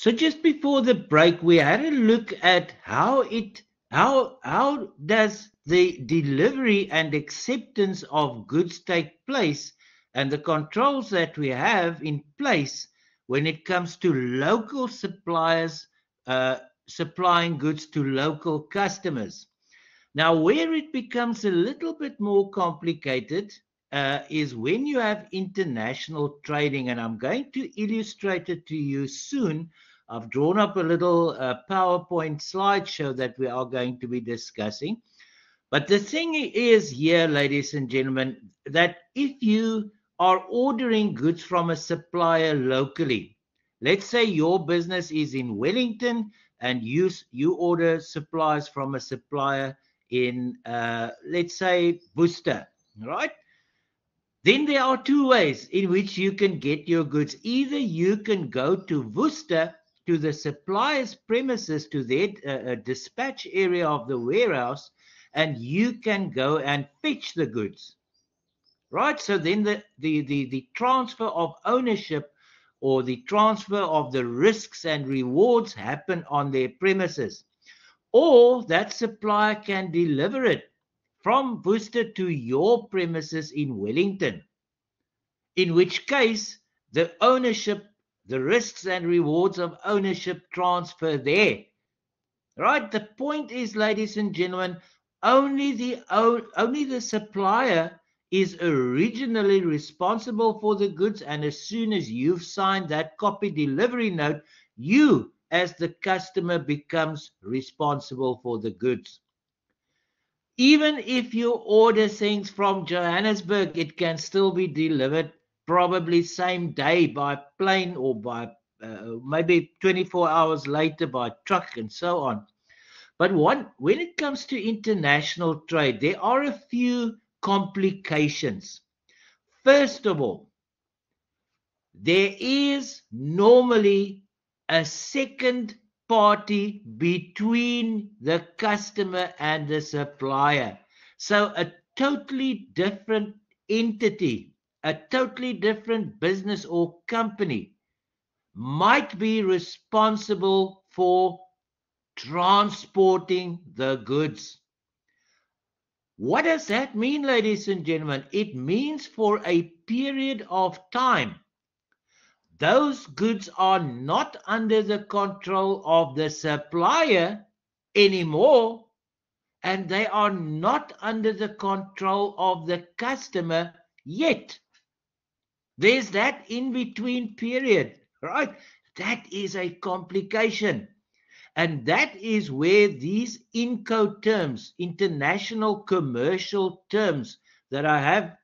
So just before the break, we had a look at how does the delivery and acceptance of goods take place, and the controls that we have in place when it comes to local suppliers uh, supplying goods to local customers. Now, where it becomes a little bit more complicated is when you have international trading, and I'm going to illustrate it to you soon. I've drawn up a little PowerPoint slideshow that we are going to be discussing. But the thing is here, ladies and gentlemen, that if you are ordering goods from a supplier locally, let's say your business is in Wellington and you order supplies from a supplier in, let's say, Worcester, right? Then there are two ways in which you can get your goods. Either you can go to Worcester, to the supplier's premises, to their dispatch area of the warehouse, and you can go and fetch the goods, right? So then the transfer of ownership or the transfer of the risks and rewards happen on their premises. Or that supplier can deliver it from Worcester to your premises in Wellington, in which case the ownership, the risks and rewards of ownership transfer there. Right? The point is, ladies and gentlemen, only the supplier is originally responsible for the goods, and as soon as you've signed that copy delivery note, you as the customer becomes responsible for the goods. Even if you order things from Johannesburg, it can still be delivered probably same day by plane, or by maybe 24 hours later by truck, and so on. But when it comes to international trade, there are a few complications. First of all, there is normally a second party between the customer and the supplier. So a totally different entity, a totally different business or company might be responsible for transporting the goods. What does that mean, ladies and gentlemen? It means for a period of time, those goods are not under the control of the supplier anymore, and they are not under the control of the customer yet. There's that in between period, right? That is a complication. And that is where these INCO terms, international commercial terms, that I have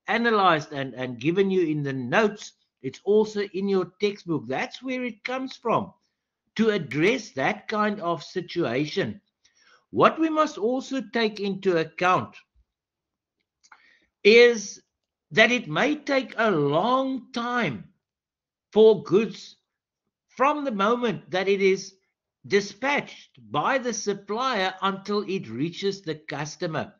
analyzed and given you in the notes, it's also in your textbook. That's where it comes from, to address that kind of situation. What we must also take into account is that it may take a long time for goods from the moment that it is dispatched by the supplier until it reaches the customer.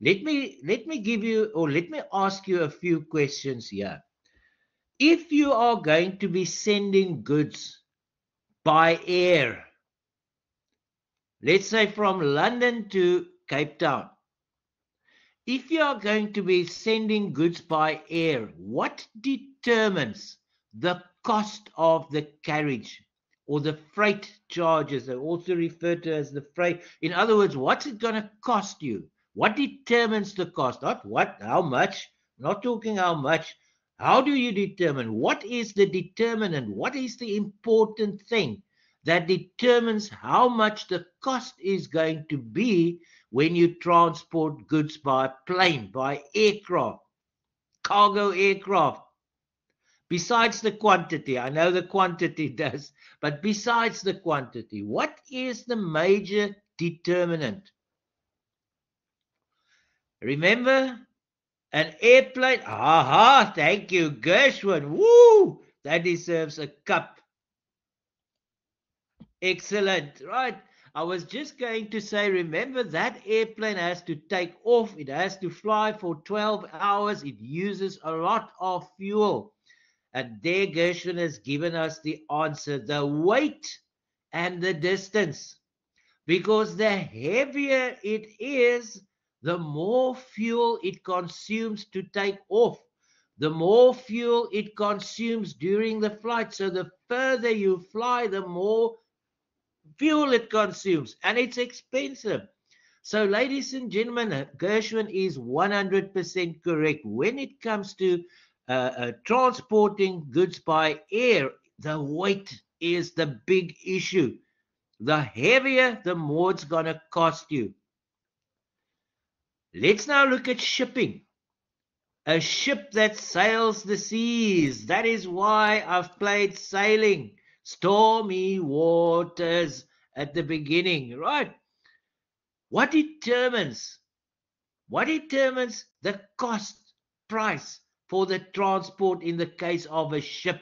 Let me give you, or let me ask you a few questions here. If you are going to be sending goods by air, let's say from London to Cape Town, if you are going to be sending goods by air, what determines the cost of the carriage, or the freight charges? They're also referred to as the freight. In other words, what's it going to cost you? What determines the cost? Not what, how much. I'm not talking how much. How do you determine? What is the determinant? What is the important thing that determines how much the cost is going to be when you transport goods by plane, by aircraft, cargo aircraft? Besides the quantity, I know the quantity does, but besides the quantity, what is the major determinant? Remember, an airplane. Aha, thank you, Gershwin. Woo! That deserves a cup. Excellent. Right. I was just going to say, remember, that airplane has to take off. It has to fly for 12 hours. It uses a lot of fuel. And there Gershwin has given us the answer, the weight and the distance. Because the heavier it is, the more fuel it consumes to take off, the more fuel it consumes during the flight. So the further you fly, the more fuel it consumes, and it's expensive. So, ladies and gentlemen, Gershwin is 100% correct. When it comes to transporting goods by air, the weight is the big issue. The heavier, the more it's going to cost you. Let's now look at shipping. A ship that sails the seas. That is why I've played sailing, stormy waters at the beginning, right? What determines the cost price for the transport in the case of a ship?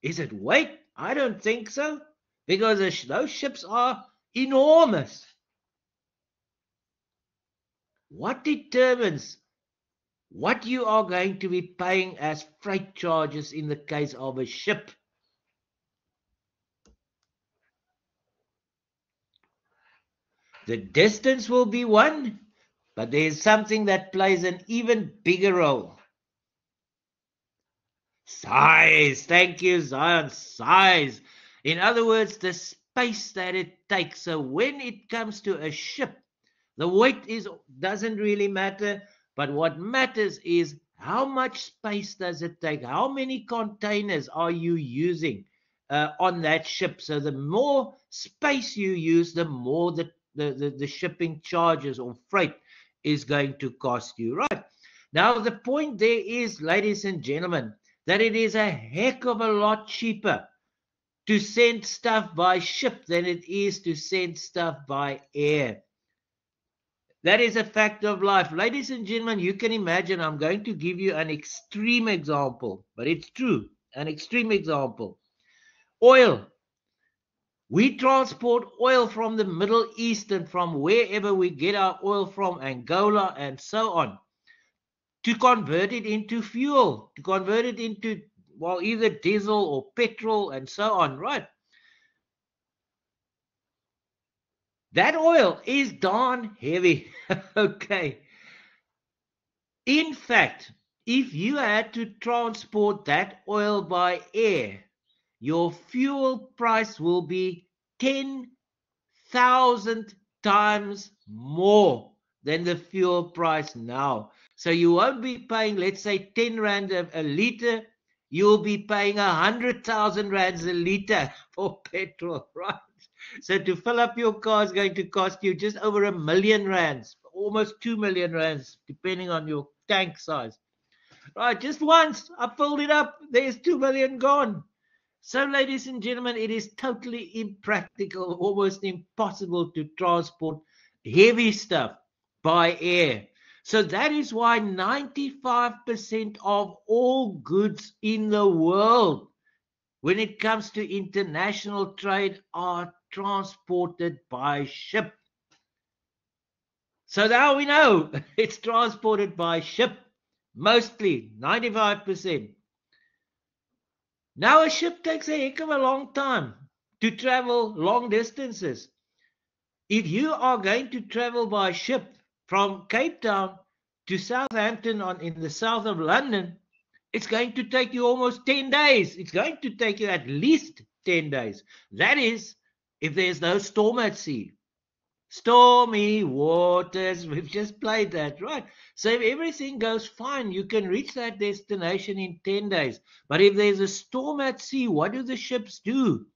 Is it weight? I don't think so, because those ships are enormous. What determines what you are going to be paying as freight charges in the case of a ship? The distance will be one, but there's something that plays an even bigger role. Size. Thank you, Zion. Size. In other words, the space that it takes. So when it comes to a ship, the weight doesn't really matter, but what matters is how much space does it take? How many containers are you using on that ship? So the more space you use, the more the shipping charges or freight is going to cost you, right? Now, the point there is, ladies and gentlemen, that it is a heck of a lot cheaper to send stuff by ship than it is to send stuff by air. That is a fact of life. Ladies and gentlemen, you can imagine, I'm going to give you an extreme example, but it's true, an extreme example. Oil. We transport oil from the Middle East and from wherever we get our oil from, Angola and so on, to convert it into fuel, to convert it into, well, either diesel or petrol and so on, right? That oil is darn heavy. Okay. In fact, if you had to transport that oil by air, your fuel price will be 10,000 times more than the fuel price now. So you won't be paying, let's say, 10 rand a liter. You'll be paying 100,000 rands a liter for petrol, right? So to fill up your car is going to cost you just over R1 million, almost 2 million rands, depending on your tank size. Right, just once I filled it up, there's 2 million gone. So, ladies and gentlemen, it is totally impractical, almost impossible to transport heavy stuff by air. So that is why 95% of all goods in the world, when it comes to international trade, are transported by ship. So now we know it's transported by ship, mostly 95%. Now a ship takes a heck of a long time to travel long distances. If you are going to travel by ship from Cape Town to Southampton in the south of London, it's going to take you almost 10 days. It's going to take you at least 10 days. That is, if there's no storm at sea. Stormy waters, we've just played that, right? So if everything goes fine, you can reach that destination in 10 days. But if there's a storm at sea, what do the ships do?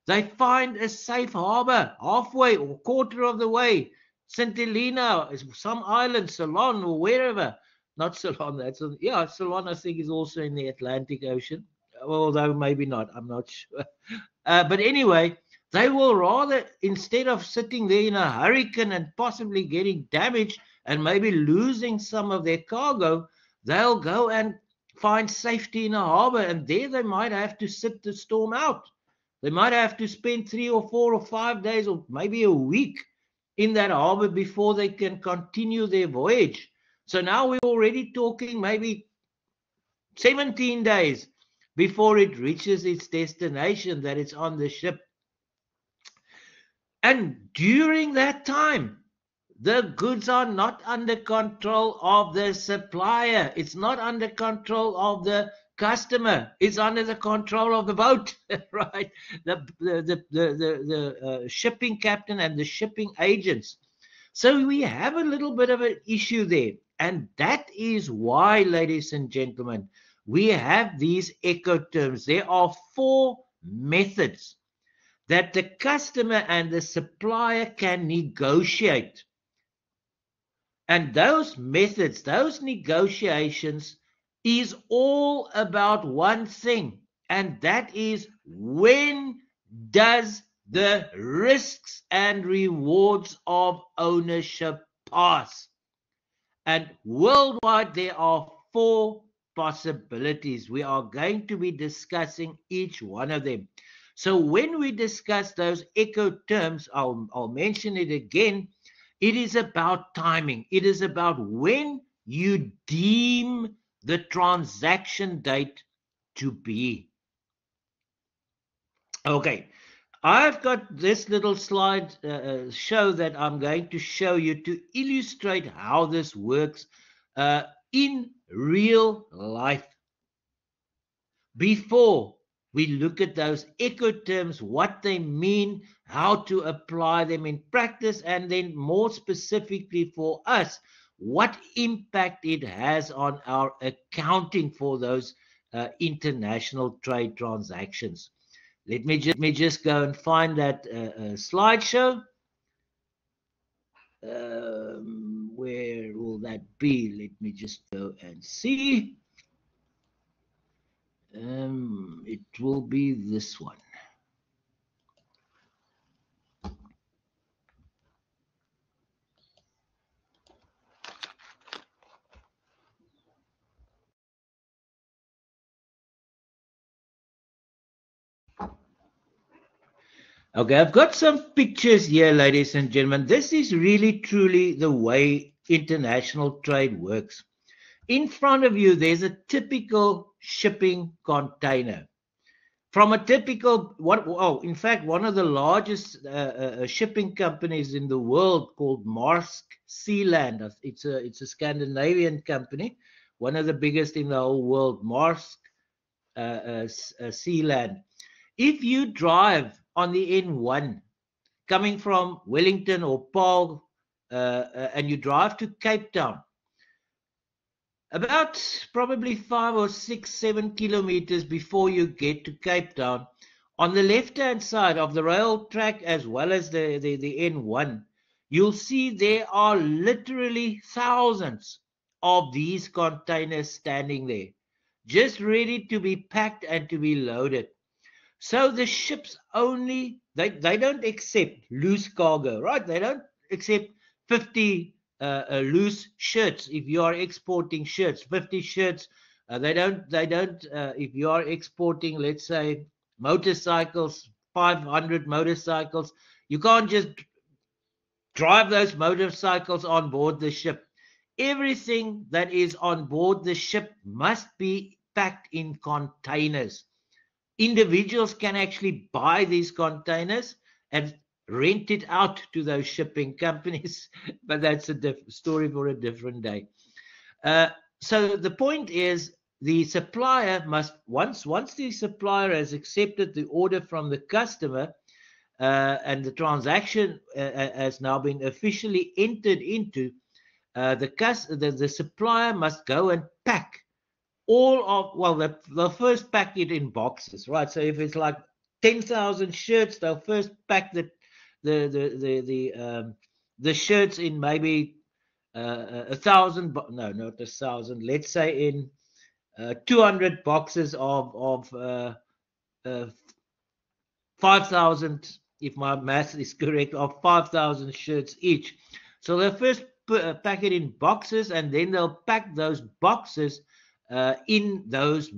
They find a safe harbor halfway or quarter of the way. St. Helena, some island, Ceylon or wherever. Not Ceylon, Ceylon I think is also in the Atlantic Ocean. Although maybe not, I'm not sure. But anyway, they will rather, instead of sitting there in a hurricane and possibly getting damaged and maybe losing some of their cargo, they'll go and find safety in a harbor, and there they might have to sit the storm out. They might have to spend 3 or 4 or 5 days or maybe a week in that harbor before they can continue their voyage. So now we're already talking maybe 17 days before it reaches its destination that it's on the ship. And during that time, the goods are not under control of the supplier. It's not under control of the customer. It's under the control of the boat, right? The shipping captain and the shipping agents. So we have a little bit of an issue there. And that is why, ladies and gentlemen, we have these Ecoterms. There are 4 methods that the customer and the supplier can negotiate. And those methods, those negotiations is all about one thing, and that is, when does the risks and rewards of ownership pass? And worldwide, there are 4 possibilities. We are going to be discussing each one of them. So when we discuss those Ecoterms, I'll mention it again. It is about timing. It is about when you deem the transaction date to be. Okay, I've got this little slide show that I'm going to show you to illustrate how this works in real life. Before we look at those Ecoterms, what they mean, how to apply them in practice, and then more specifically for us, what impact it has on our accounting for those international trade transactions. Let me just go and find that slideshow. Where will that be? Let me just go and see. It will be this one. Okay, I've got some pictures here, ladies and gentlemen. This is really, truly the way international trade works. In front of you, there's a typical shipping container. From a typical, in fact, one of the largest shipping companies in the world called Maersk Sealand. It's a Scandinavian company, one of the biggest in the whole world, Maersk Sealand. If you drive on the N1 coming from Wellington or Paarl and you drive to Cape Town, about probably 5 or 6, 7 kilometers before you get to Cape Town, on the left-hand side of the rail track as well as the N1, you'll see there are literally thousands of these containers standing there, just ready to be packed and to be loaded. So the ships only, they don't accept loose cargo, right? They don't accept 50 loose shirts. If you are exporting shirts, 50 shirts, they don't if you are exporting, let's say, motorcycles, 500 motorcycles, you can't just drive those motorcycles on board the ship. Everything that is on board the ship must be packed in containers. Individuals can actually buy these containers and rent it out to those shipping companies, but that's a story for a different day. So the point is, the supplier must, once the supplier has accepted the order from the customer and the transaction has now been officially entered into, the supplier must go and pack all of, well, they'll first pack it in boxes, right? So if it's like 10,000 shirts, they'll first pack the shirts in maybe 1,000, no, not 1,000, let's say in 200 boxes of 5,000, if my math is correct, of 5,000 shirts each. So they'll first pack it in boxes, and then they'll pack those boxes in those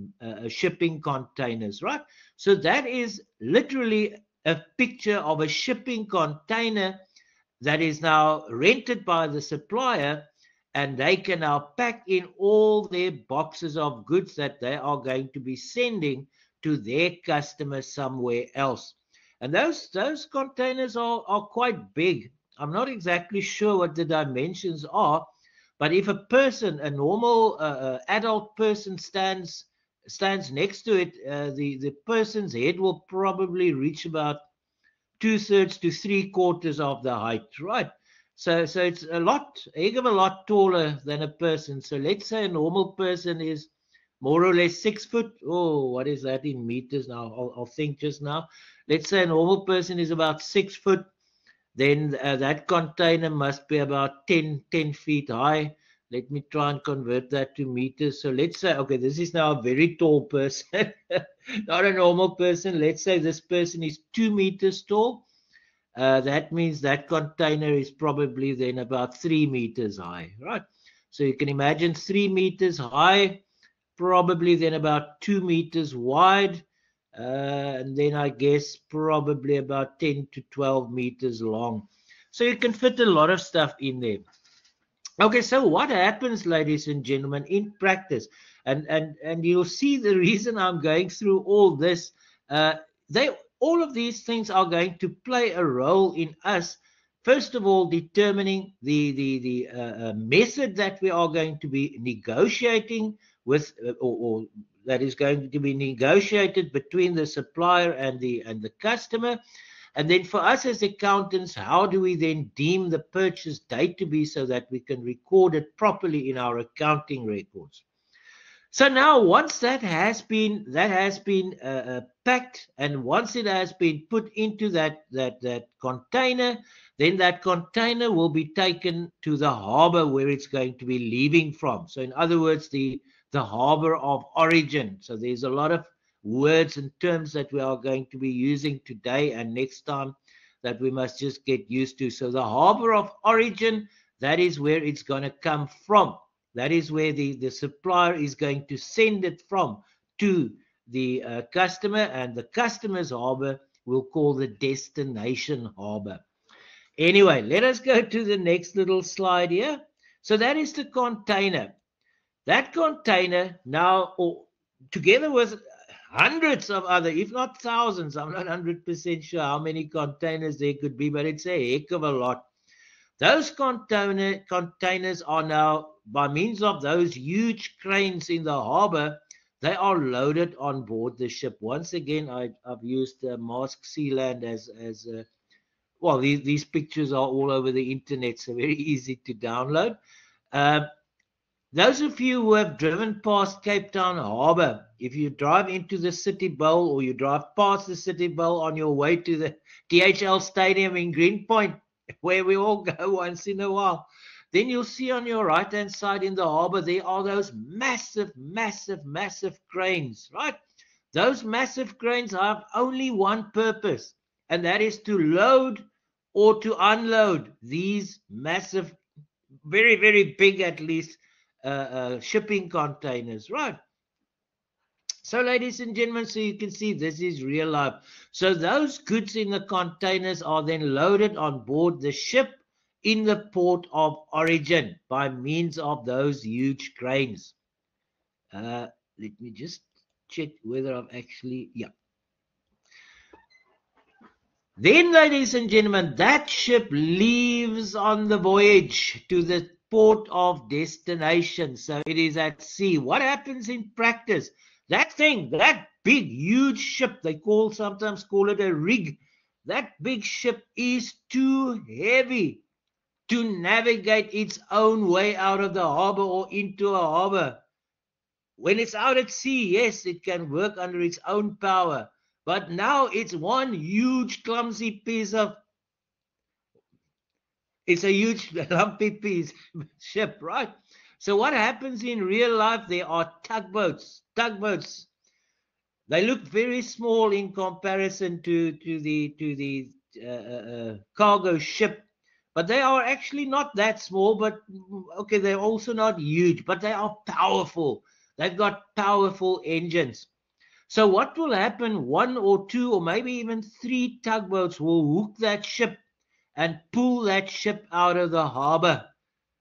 shipping containers, right? So that is literally a picture of a shipping container that is now rented by the supplier, and they can now pack in all their boxes of goods that they are going to be sending to their customers somewhere else. And those containers are quite big. I'm not exactly sure what the dimensions are, but if a person, a normal adult person, stands next to it, the person's head will probably reach about 2/3 to 3/4 of the height, right? So it's a heck of a lot taller than a person. So let's say a normal person is more or less 6 foot. Oh, what is that in meters now? I'll think just now. Let's say a normal person is about 6 foot. Then that container must be about 10 feet high. Let me try and convert that to meters. So let's say, okay, this is now a very tall person, not a normal person. Let's say this person is 2 meters tall. That means that container is probably then about 3 meters high, right? So you can imagine 3 meters high, probably then about 2 meters wide, and then I guess probably about 10 to 12 meters long. So you can fit a lot of stuff in there. Okay, so what happens, ladies and gentlemen, in practice, and you'll see the reason I'm going through all this. They all of these things are going to play a role in us. First of all, determining the method that we are going to be negotiating with, or that is going to be negotiated between the supplier and the customer. And then for us as accountants, how do we then deem the purchase date to be so that we can record it properly in our accounting records? So now, once that has been packed, and once it has been put into that container, then that container will be taken to the harbor where it's going to be leaving from. So in other words, the harbor of origin. So there's a lot of words and terms that we are going to be using today and next time that we must just get used to. So the harbor of origin, that is where it's going to come from. That is where the supplier is going to send it from to the customer, and the customer's harbor we'll call the destination harbor. Anyway, let us go to the next little slide here. So that is the container. That container now, together with hundreds of other, if not thousands, I'm not 100% sure how many containers there could be, but it's a heck of a lot. Those containers are now, by means of those huge cranes in the harbor, they are loaded on board the ship. Once again, I've used Maersk Sealand as well, these pictures are all over the internet, so very easy to download. Those of you who have driven past Cape Town Harbour, if you drive into the City Bowl or you drive past the City Bowl on your way to the DHL Stadium in Greenpoint, where we all go once in a while, then you'll see on your right-hand side in the harbour, there are those massive, massive, massive cranes, right? Those massive cranes have only one purpose, and that is to load or to unload these massive, very, very big at least, shipping containers, right? So ladies and gentlemen, so you can see this is real life. So those goods in the containers are then loaded on board the ship in the port of origin by means of those huge cranes. Let me just check whether I've actually, yeah. Then, ladies and gentlemen, that ship leaves on the voyage to the port of destination. So it is at sea. What happens in practice? That thing, that big, huge ship, they sometimes call it a rig. That big ship is too heavy to navigate its own way out of the harbor or into a harbor. When it's out at sea, yes, it can work under its own power. But now it's one huge clumsy piece of, it's a huge lumpy piece ship, right? So what happens in real life? There are tugboats. They look very small in comparison to the cargo ship, but they are actually not that small. But okay, they're also not huge, but they are powerful. They've got powerful engines. So what will happen? One or two or maybe even three tugboats will hook that ship and pull that ship out of the harbor,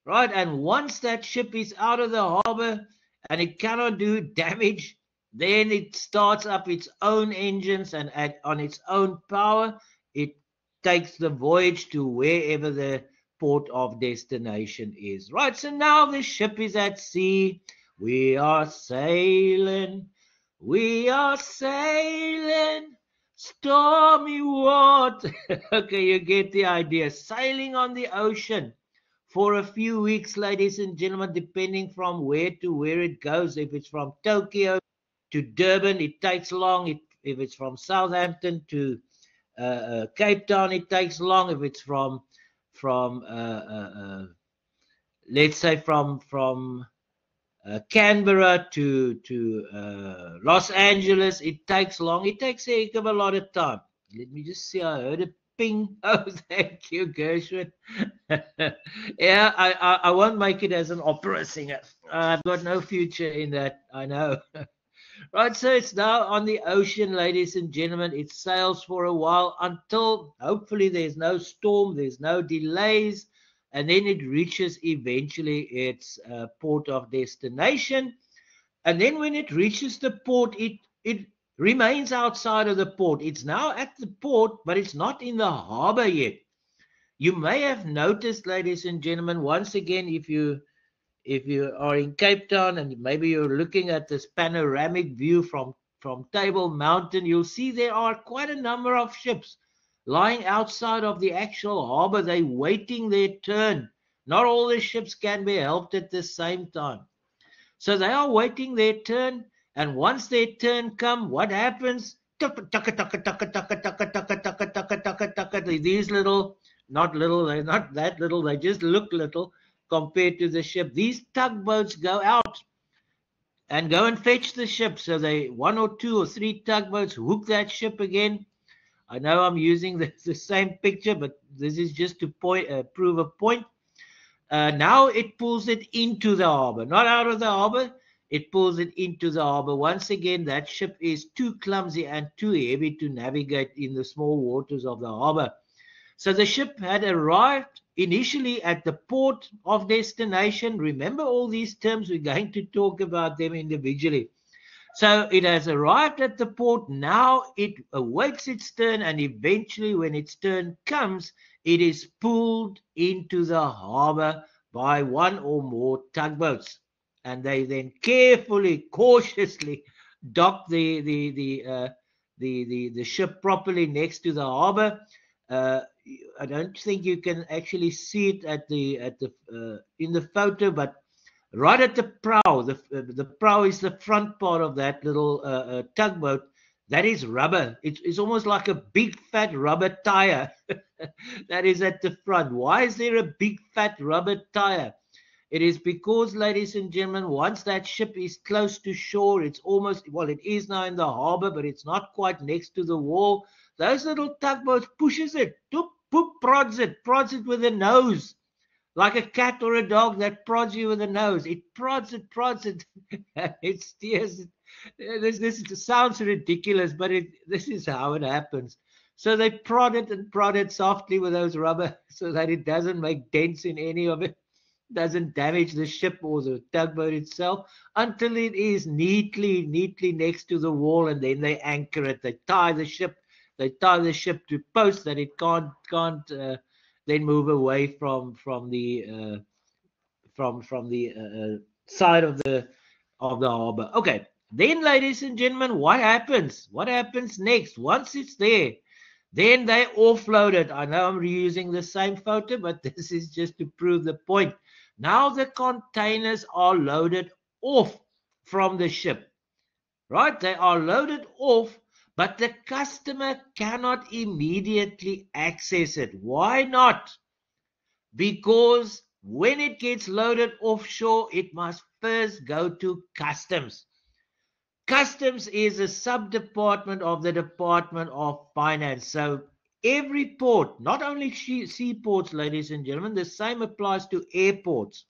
right? And once that ship is out of the harbor and it cannot do damage, then it starts up its own engines and on its own power, it takes the voyage to wherever the port of destination is. Right, so now the ship is at sea. We are sailing. We are sailing. Stormy water. Okay, you get the idea. Sailing on the ocean for a few weeks, ladies and gentlemen, depending from where to where it goes. If it's from Tokyo to Durban, it takes long. If it's from Southampton to Cape Town, it takes long. If it's from let's say from Canberra to Los Angeles, it takes long. It takes a heck of a lot of time. Let me just see. I heard a ping. Oh, thank you, Gershwin. Yeah, I won't make it as an opera singer. I've got no future in that. I know. Right, so it's now on the ocean, ladies and gentlemen. It sails for a while until hopefully there's no storm, there's no delays, and then it reaches eventually its port of destination. And then when it reaches the port, it remains outside of the port. It's now at the port, but it's not in the harbor yet. You may have noticed, ladies and gentlemen, once again, if you are in Cape Town and maybe you're looking at this panoramic view from Table Mountain, you'll see there are quite a number of ships lying outside of the actual harbor. They're waiting their turn. Not all the ships can be helped at the same time. So they are waiting their turn, and once their turn come, what happens? These little, not little, they're not that little, they just look little compared to the ship. These tugboats go out and go and fetch the ship. So they, one or two or three tugboats, hook that ship again. I know I'm using the same picture, but this is just to prove a point. Now it pulls it into the harbor, not out of the harbor. It pulls it into the harbor. Once again, that ship is too clumsy and too heavy to navigate in the small waters of the harbor. So the ship had arrived initially at the port of destination. Remember all these terms, we're going to talk about them individually. So it has arrived at the port. Now it awaits its turn, and eventually when its turn comes, it is pulled into the harbor by one or more tugboats. And they then carefully, cautiously dock the ship properly next to the harbor. I don't think you can actually see it in the photo, but right at the prow, the prow is the front part of that little tugboat. That is rubber. It's almost like a big fat rubber tire that is at the front. Why is there a big fat rubber tire? It is because, ladies and gentlemen, once that ship is close to shore, it's almost, well, it is now in the harbor, but it's not quite next to the wall. Those little tugboats pushes it, prods it with the nose, like a cat or a dog that prods you with the nose. It prods it, it steers it. This sounds ridiculous, but this is how it happens. So they prod it softly with those rubber so that it doesn't make dents in any of it, doesn't damage the ship or the tugboat itself, until it is neatly next to the wall, and then they anchor it. They tie the ship to posts that it can't then move away from the side of the harbor. Okay, then, ladies and gentlemen, what happens? What happens next? Once it's there, then they offload it. I know I'm reusing the same photo, but this is just to prove the point. Now the containers are loaded off from the ship, right? They are loaded off, but the customer cannot immediately access it. Why not? Because when it gets loaded offshore, it must first go to customs. Customs is a sub-department of the Department of Finance. So every port, not only seaports, ladies and gentlemen, the same applies to airports.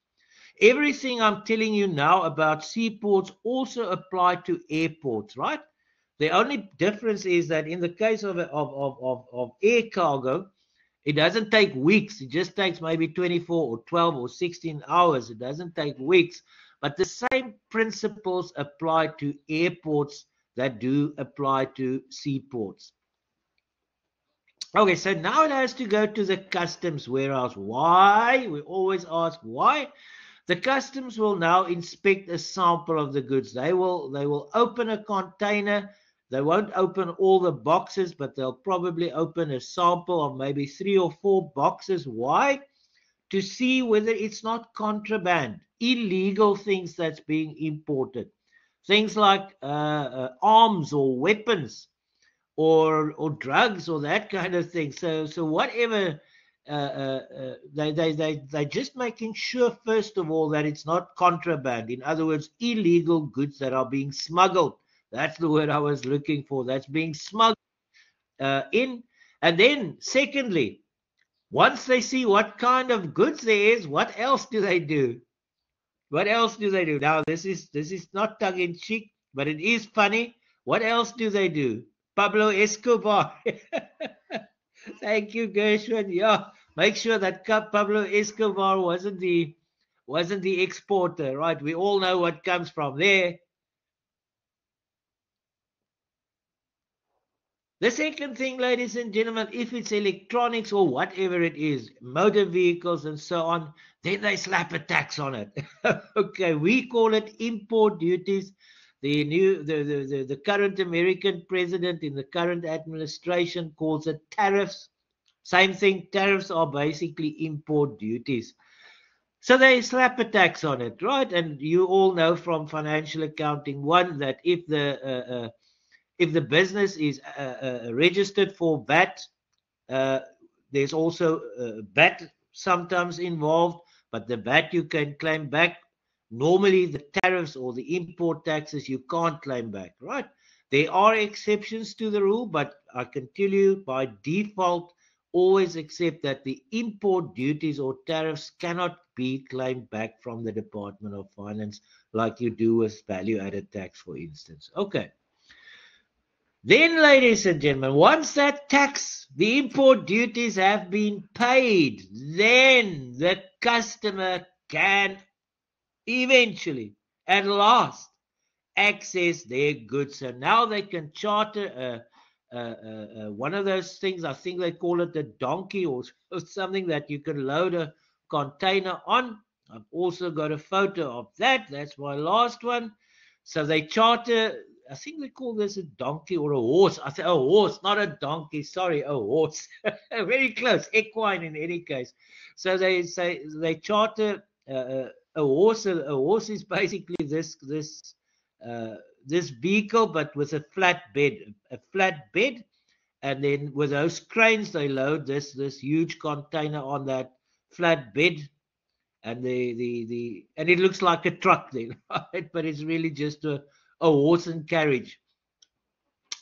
Everything I'm telling you now about seaports also apply to airports, right? The only difference is that in the case of air cargo, It doesn't take weeks. It just takes maybe 24 or 12 or 16 hours. It doesn't take weeks. But the same principles apply to airports that do apply to seaports. Okay, so now it has to go to the customs warehouse. Why? We always ask why. The customs will now inspect a sample of the goods. They will open a container. They won't open all the boxes, but they'll probably open a sample of maybe 3 or 4 boxes. Why? To see whether it's not contraband, illegal things that's being imported. Things like arms or weapons or drugs or that kind of thing. So whatever, they're just making sure, first of all, that it's not contraband. In other words, illegal goods that are being smuggled. That's the word I was looking for. That's being smuggled in. And then, secondly, once they see what kind of goods there is, what else do they do? What else do they do? Now, this is not tongue in cheek, but it is funny. What else do they do? Pablo Escobar. Thank you, Gershwin. Yeah, make sure that Pablo Escobar wasn't the exporter, right? We all know what comes from there. The second thing, ladies and gentlemen, if it's electronics or whatever it is, motor vehicles and so on, then they slap a tax on it. Okay, we call it import duties. The current American president in the current administration calls it tariffs. Same thing, tariffs are basically import duties. So they slap a tax on it, right? And you all know from Financial Accounting 1 that if the business is registered for VAT, there's also VAT sometimes involved, but the VAT you can claim back. Normally, the tariffs or the import taxes you can't claim back, right? There are exceptions to the rule, but I can tell you by default, always accept that the import duties or tariffs cannot be claimed back from the Department of Finance like you do with value-added tax, for instance. Okay. Then, ladies and gentlemen, once that tax, the import duties have been paid, then the customer can eventually, at last, access their goods. So now they can charter one of those things, I think they call it a donkey or something that you can load a container on. I've also got a photo of that. That's my last one. So they charter, I think they call this a donkey or a horse. I said, a horse, not a donkey. Sorry, a horse. Very close. Equine in any case. So they say they charter a horse. A horse is basically this vehicle, but with a flat bed. And then with those cranes, they load this huge container on that flat bed. And and it looks like a truck then, right? But it's really just a horse and carriage.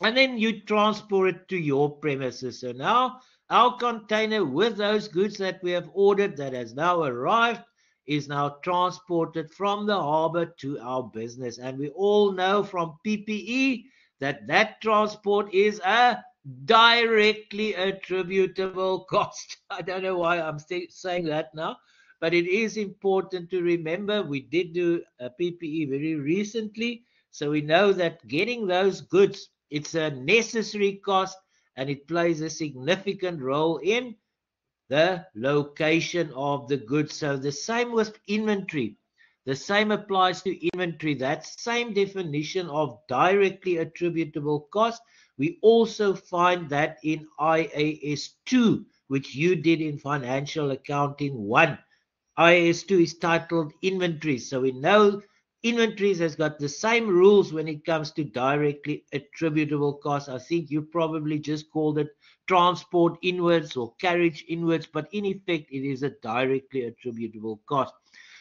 And then you transport it to your premises. So now our container with those goods that we have ordered that has now arrived is now transported from the harbor to our business. And we all know from PPE that transport is a directly attributable cost. I don't know why I'm saying that now, but it is important to remember. We did do a PPE very recently, so we know that getting those goods, it's a necessary cost, and it plays a significant role in the location of the goods. So the same with inventory. The same applies to inventory. That same definition of directly attributable cost, we also find that in IAS 2, which you did in Financial Accounting 1. IAS 2 is titled inventory. So we know inventories has got the same rules when it comes to directly attributable costs. I think you probably just called it transport inwards or carriage inwards, but in effect, it is a directly attributable cost.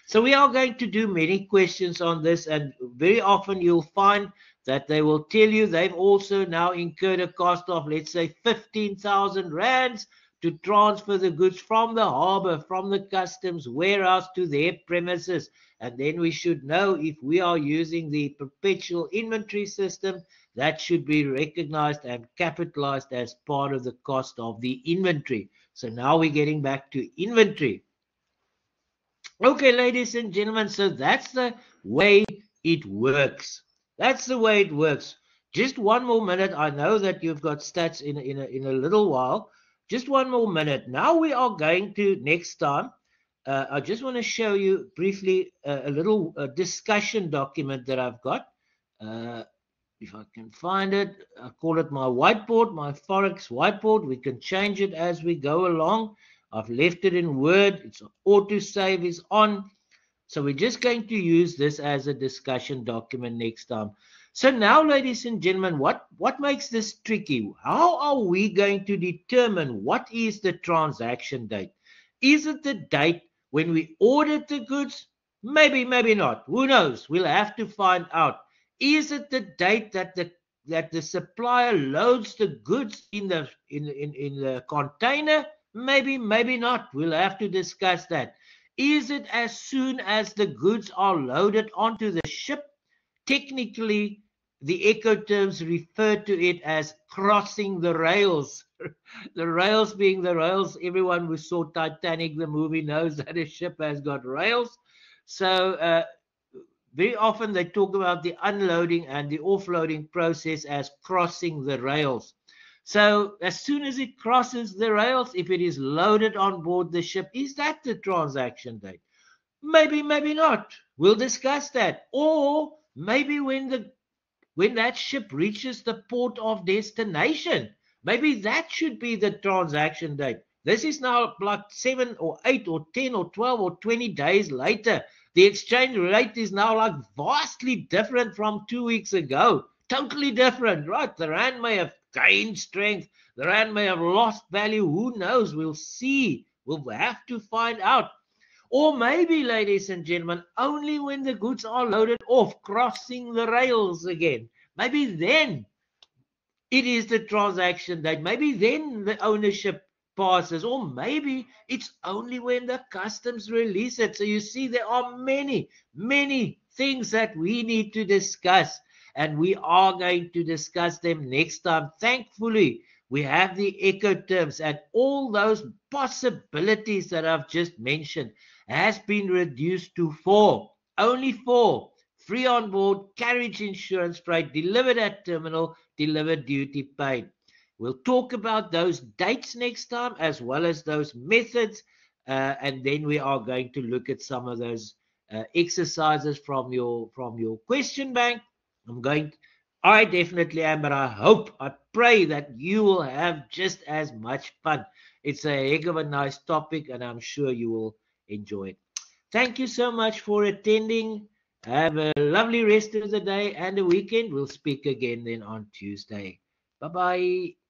So we are going to do many questions on this, and very often you'll find that they will tell you they've also now incurred a cost of, let's say, 15,000 rands to transfer the goods from the harbor, from the customs warehouse to their premises. And then we should know if we are using the perpetual inventory system, that should be recognized and capitalized as part of the cost of the inventory. So now we're getting back to inventory. Okay, ladies and gentlemen, so that's the way it works. That's the way it works. Just one more minute. I know that you've got stats in a little while. Just one more minute. Now we are going to next time. I just want to show you briefly a little discussion document that I've got. If I can find it, I call it my whiteboard, my Forex whiteboard. We can change it as we go along. I've left it in Word. It's autosave is on. So we're just going to use this as a discussion document next time. So now, ladies and gentlemen, what makes this tricky? How are we going to determine what is the transaction date? Is it the date when we ordered the goods? Maybe, maybe not. Who knows? We'll have to find out. Is it the date that the supplier loads the goods in the container? Maybe, maybe not. We'll have to discuss that. Is it as soon as the goods are loaded onto the ship? Technically, the Ecoterms refer to it as crossing the rails. The rails being the rails. Everyone who saw Titanic, the movie, knows that a ship has got rails. So very often they talk about the unloading and the offloading process as crossing the rails. So as soon as it crosses the rails, if it is loaded on board the ship, is that the transaction date? Maybe, maybe not. We'll discuss that. Or maybe when that ship reaches the port of destination, maybe that should be the transaction date. This is now like 7 or 8 or 10 or 12 or 20 days later. The exchange rate is now like vastly different from 2 weeks ago. Totally different, right? The rand may have gained strength. The rand may have lost value. Who knows? We'll see. We'll have to find out. Or maybe, ladies and gentlemen, only when the goods are loaded off, crossing the rails again. Maybe then it is the transaction date. Maybe then the ownership passes. Or maybe it's only when the customs release it. So you see, there are many, many things that we need to discuss. And we are going to discuss them next time. Thankfully, we have the Ecoterms, and all those possibilities that I've just mentioned has been reduced to 4. Only 4. Free on board, carriage insurance freight, delivered at terminal, delivered duty paid. We'll talk about those dates next time, as well as those methods. And then we are going to look at some of those exercises from your question bank. I definitely am, but I pray that you will have just as much fun. It's a heck of a nice topic, and I'm sure you will enjoy it. Thank you so much for attending. Have a lovely rest of the day and the weekend. We'll speak again then on Tuesday. Bye-bye.